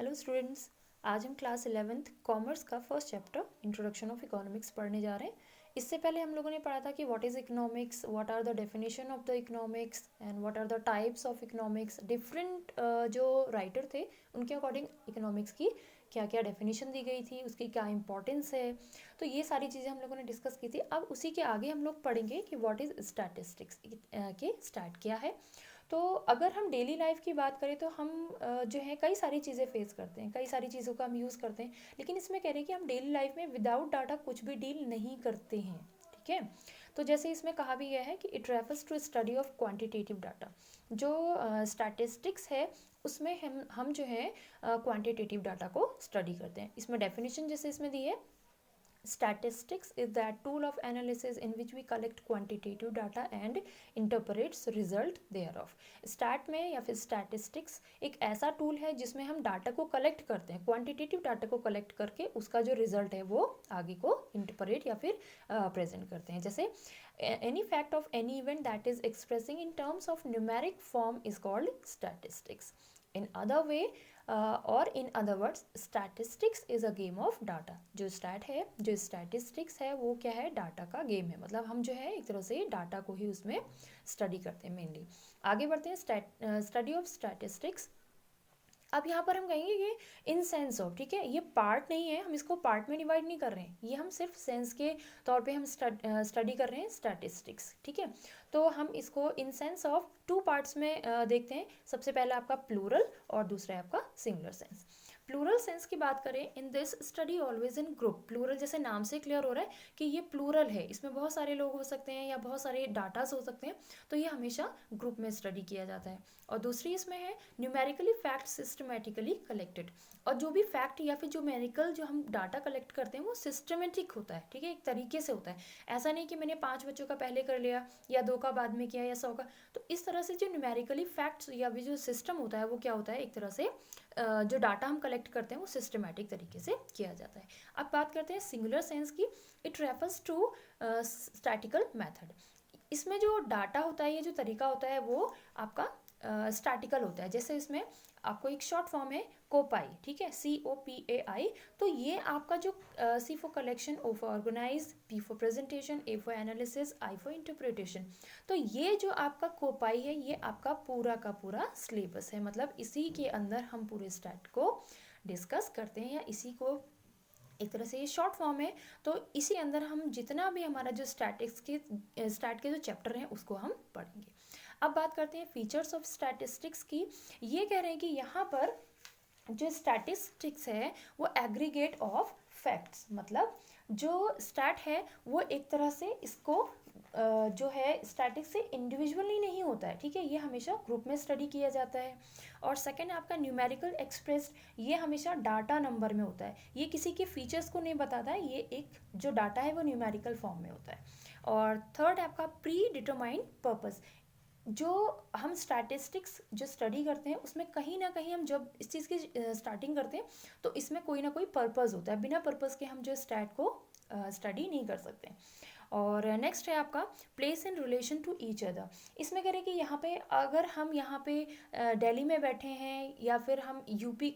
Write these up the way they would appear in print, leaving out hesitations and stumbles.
Hello students, आज हम class 11th commerce का first chapter introduction of economics पढ़ने जा रहे हैं। इससे पहले हम लोगों ने पढ़ा था कि what is economics, what are the definition of the economics and what are the types of economics. Different जो राइटर थे उनके अकॉर्डिंग इकोनॉमिक्स की क्या क्या डेफिनेशन दी गई थी, उसकी क्या इंपॉर्टेंस है, तो ये सारी चीज़ें हम लोगों ने डिस्कस की थी। अब उसी के आगे हम लोग पढ़ेंगे कि व्हाट इज़ स्टैटिस्टिक्स के स्टार्ट क्या है। तो अगर हम डेली लाइफ की बात करें तो हम जो है कई सारी चीज़ें फेस करते हैं, कई सारी चीज़ों का हम यूज़ करते हैं, लेकिन इसमें कह रहे हैं कि हम डेली लाइफ में विदाउट डाटा कुछ भी डील नहीं करते हैं। ठीक है, तो जैसे इसमें कहा भी गया है कि it refers to study of quantitative data. जो स्टैटिस्टिक्स है उसमें हम जो है क्वांटिटेटिव डाटा को स्टडी करते हैं। इसमें डेफिनेशन जैसे इसमें दी है, statistics is that tool of analysis in which we collect quantitative data and interprets result thereof। Stat में या फिर स्टैटिस्टिक्स एक ऐसा टूल है जिसमें हम डाटा को कलेक्ट करते हैं, क्वांटिटेटिव डाटा को कलेक्ट करके उसका जो रिजल्ट है वो आगे को इंटरप्रेट या फिर प्रेजेंट करते हैं। जैसे any fact of any event that is expressing in terms of numeric form is called statistics। in other way और in other words statistics is a game of data. जो स्टैट है, जो statistics है वो क्या है, डाटा का game है। मतलब हम जो है एक तरह से डाटा को ही उसमें स्टडी करते हैं मेनली। आगे बढ़ते हैं, स्टडी ऑफ स्टैटिस्टिक्स। अब यहाँ पर हम कहेंगे कि इन सेंस ऑफ, ठीक है, ये पार्ट नहीं है, हम इसको पार्ट में डिवाइड नहीं कर रहे हैं, ये हम सिर्फ सेंस के तौर पे हम स्टडी कर रहे हैं स्टैटिस्टिक्स। ठीक है, तो हम इसको in sense of two parts में देखते हैं। सबसे पहला आपका प्लूरल और दूसरा है आपका सिंगुलर सेंस। प्लूरल सेंस की बात करें, in this study always in group. Plural जैसे नाम से क्लियर हो रहा है कि ये प्लूरल है, इसमें बहुत सारे लोग हो सकते हैं या बहुत सारे डाटास हो सकते हैं, तो ये हमेशा ग्रुप में स्टडी किया जाता है। और दूसरी इसमें है न्यूमेरिकली फैक्ट सिस्टमेटिकली कलेक्टेड। और जो भी फैक्ट या फिर जो न्यूमेरिकल जो हम डाटा कलेक्ट करते हैं वो सिस्टमेटिक होता है, ठीक है, एक तरीके से होता है। ऐसा नहीं कि मैंने 5 बच्चों का पहले कर लिया या 2 का बाद में किया या 100 का। तो इस तरह से जो न्यूमेरिकली फैक्ट्स या भी जो सिस्टम होता है वो क्या होता है, एक तरह से जो डाटा हम कलेक्ट करते हैं वो सिस्टमेटिक तरीके से किया जाता है। अब बात करते हैं सिंगुलर सेंस की। It refers to statical method. इसमें जो डाटा होता है, ये जो तरीका होता है वो आपका स्टैटिकल होता है। जैसे इसमें आपको एक शॉर्ट फॉर्म है कोपाई, ठीक है, COPAI। तो ये आपका जो C for collection, O for organize, P for presentation, A for analysis, I for interpretation. तो ये जो आपका कोपाई है ये आपका पूरा का पूरा सिलेबस है। मतलब इसी के अंदर हम पूरे स्टैट को डिस्कस करते हैं, या इसी को एक तरह से ये शॉर्ट फॉर्म है। तो इसी अंदर हम जितना भी हमारा जो स्टैट के जो चैप्टर हैं उसको हम पढ़ेंगे। अब बात करते हैं फीचर्स ऑफ स्टैटिस्टिक्स की। ये कह रहे हैं कि यहाँ पर जो स्टैटिस्टिक्स है वो एग्रीगेट ऑफ फैक्ट्स, मतलब जो स्टैट है वो एक तरह से इसको जो है स्टैटिक्स से इंडिविजुअली नहीं होता है, ठीक है, ये हमेशा ग्रुप में स्टडी किया जाता है। और सेकंड आपका न्यूमेरिकल एक्सप्रेस्ड, ये हमेशा डाटा नंबर में होता है, ये किसी के फीचर्स को नहीं बताता है, ये एक जो डाटा है वो न्यूमेरिकल फॉर्म में होता है। और थर्ड आपका प्री डिटरमाइंड पर्पस। जो हम स्टैटिस्टिक्स जो स्टडी करते हैं उसमें कहीं ना कहीं हम जब इस चीज़ की स्टार्टिंग करते हैं तो इसमें कोई ना कोई पर्पस होता है, बिना पर्पस के हम जो स्टैट को स्टडी नहीं कर सकते। और नेक्स्ट है आपका place in relation to each other. इसमें कह रहे कि यहाँ पे अगर हम यहाँ पे दिल्ली में बैठे हैं या फिर हम यूपी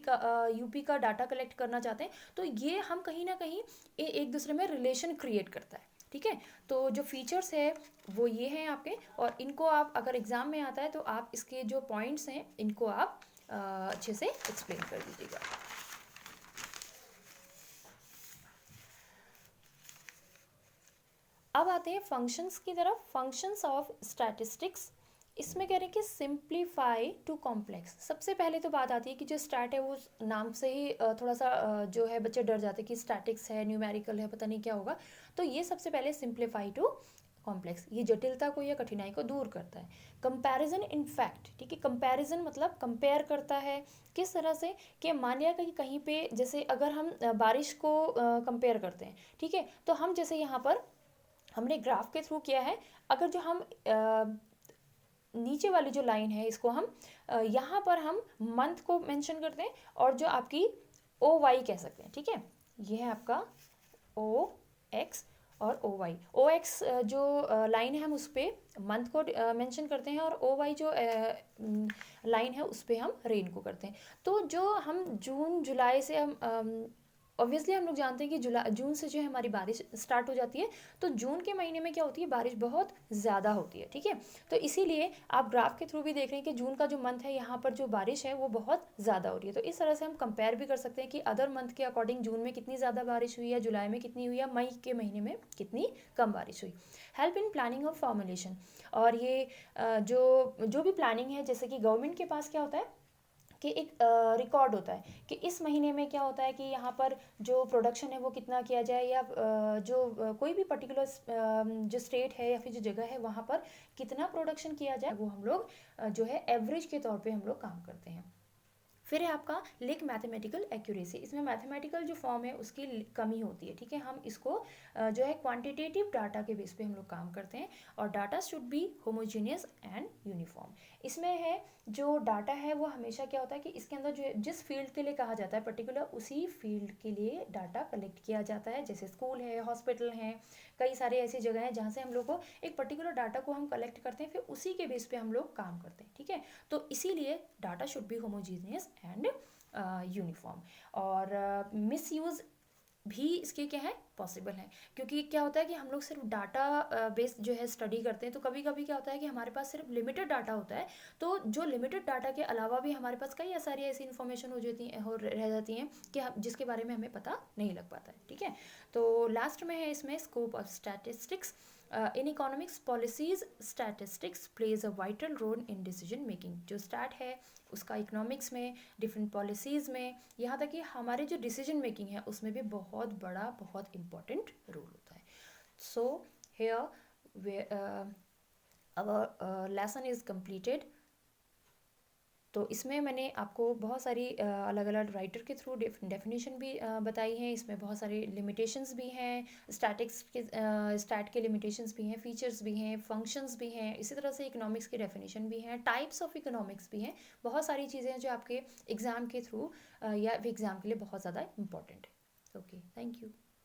का डाटा कलेक्ट करना चाहते हैं, तो ये हम कहीं ना कहीं एक दूसरे में रिलेशन क्रिएट करता है। ठीक है, तो जो फीचर्स है वो ये हैं आपके, और इनको आप अगर एग्ज़ाम में आता है तो आप इसके जो पॉइंट्स हैं इनको आप अच्छे से एक्सप्लेन कर दीजिएगा। अब आते हैं फंक्शंस की तरफ। फंक्शंस ऑफ स्टैटिस्टिक्स, इसमें कह रहे हैं कि सिंप्लीफाई टू कॉम्प्लेक्स। सबसे पहले तो बात आती है कि जो स्टैट है वो नाम से ही थोड़ा सा जो है बच्चे डर जाते हैं कि स्टैटिक्स है, न्यूमेरिकल है, पता नहीं क्या होगा। तो ये सबसे पहले सिंप्लीफाई टू कॉम्प्लेक्स, ये जटिलता को या कठिनाई को दूर करता है। कंपैरिजन इन फैक्ट, ठीक है, कंपैरिजन मतलब कंपेयर करता है। किस तरह से कि मान लिया कि कहीं पे जैसे अगर हम बारिश को कंपेयर करते हैं, ठीक है, तो हम जैसे यहाँ पर हमने ग्राफ के थ्रू किया है। अगर जो हम नीचे वाली जो लाइन है इसको हम यहाँ पर हम मंथ को मेंशन करते हैं और जो आपकी OY कह सकते हैं, ठीक है, ये है आपका OX और ओ वाई, ओ एक्स जो लाइन है हम उस पर मंथ को मेंशन करते हैं, और ओ वाई जो लाइन है उस पर हम रेन को करते हैं। तो जो हम जून जुलाई से हम ऑब्वियसली हम लोग जानते हैं कि जुलाई जून से जो है हमारी बारिश स्टार्ट हो जाती है। तो जून के महीने में क्या होती है, बारिश बहुत ज़्यादा होती है, ठीक है। तो इसीलिए आप ग्राफ के थ्रू भी देख रहे हैं कि जून का जो मंथ है यहाँ पर जो बारिश है वो बहुत ज़्यादा हो रही है। तो इस तरह से हम कंपेयर भी कर सकते हैं कि अदर मंथ के अकॉर्डिंग जून में कितनी ज़्यादा बारिश हुई है, जुलाई में कितनी हुई है, मई के महीने में कितनी कम बारिश हुई। हेल्प इन प्लानिंग और फॉर्मुलेशन, और ये जो जो भी प्लानिंग है, जैसे कि गवर्नमेंट के पास क्या होता है कि एक रिकॉर्ड होता है कि इस महीने में क्या होता है कि यहाँ पर जो प्रोडक्शन है वो कितना किया जाए, या जो कोई भी पर्टिकुलर जो स्टेट है या फिर जो जगह है वहाँ पर कितना प्रोडक्शन किया जाए, वो हम लोग जो है एवरेज के तौर पे हम लोग काम करते हैं। फिर है आपका लिक मैथमेटिकल एक्यूरेसी, इसमें मैथमेटिकल जो फॉर्म है उसकी कमी होती है, ठीक है। हम इसको जो है क्वांटिटेटिव डाटा के बेस पे हम लोग काम करते हैं, और data should be homogeneous and uniform. इसमें है जो डाटा है वो हमेशा क्या होता है कि इसके अंदर जो जिस फील्ड के लिए कहा जाता है पर्टिकुलर, उसी फील्ड के लिए डाटा कलेक्ट किया जाता है। जैसे स्कूल है, हॉस्पिटल हैं, कई सारी ऐसी जगह हैं जहाँ से हम लोग को एक पर्टिकुलर डाटा को हम कलेक्ट करते हैं, फिर उसी के बेस पे हम लोग काम करते हैं, ठीक है। तो इसीलिए data should be homogeneous and uniform. और मिस यूज़ भी इसके क्या है पॉसिबल है, क्योंकि क्या होता है कि हम लोग सिर्फ डाटा बेस्ड जो है स्टडी करते हैं, तो कभी कभी क्या होता है कि हमारे पास सिर्फ लिमिटेड डाटा होता है। तो जो लिमिटेड डाटा के अलावा भी हमारे पास कई सारी ऐसी इन्फॉर्मेशन हो जाती है, हो रह जाती हैं कि हम जिसके बारे में हमें पता नहीं लग पाता है, ठीक है। तो लास्ट में है इसमें scope of statistics. In economics policies statistics plays a vital role in decision making. जो स्टैट है उसका इकोनॉमिक्स में, डिफरेंट पॉलिसीज़ में, यहाँ तक कि हमारे जो डिसीजन मेकिंग है उसमें भी बहुत बड़ा, बहुत इम्पोर्टेंट रोल होता है। So here our lesson is completed. तो इसमें मैंने आपको बहुत सारी अलग अलग राइटर के थ्रू डेफिनेशन भी बताई हैं। इसमें बहुत सारी लिमिटेशंस भी हैं, स्टैट के लिमिटेशंस भी हैं, फीचर्स भी हैं, फंक्शंस भी हैं, इसी तरह से इकोनॉमिक्स की डेफिनेशन भी हैं, टाइप्स ऑफ इकोनॉमिक्स भी हैं। बहुत सारी चीज़ें हैं जो आपके एग्ज़ाम के थ्रू या एग्ज़ाम के लिए बहुत ज़्यादा इंपॉर्टेंट है। Okay, thank you.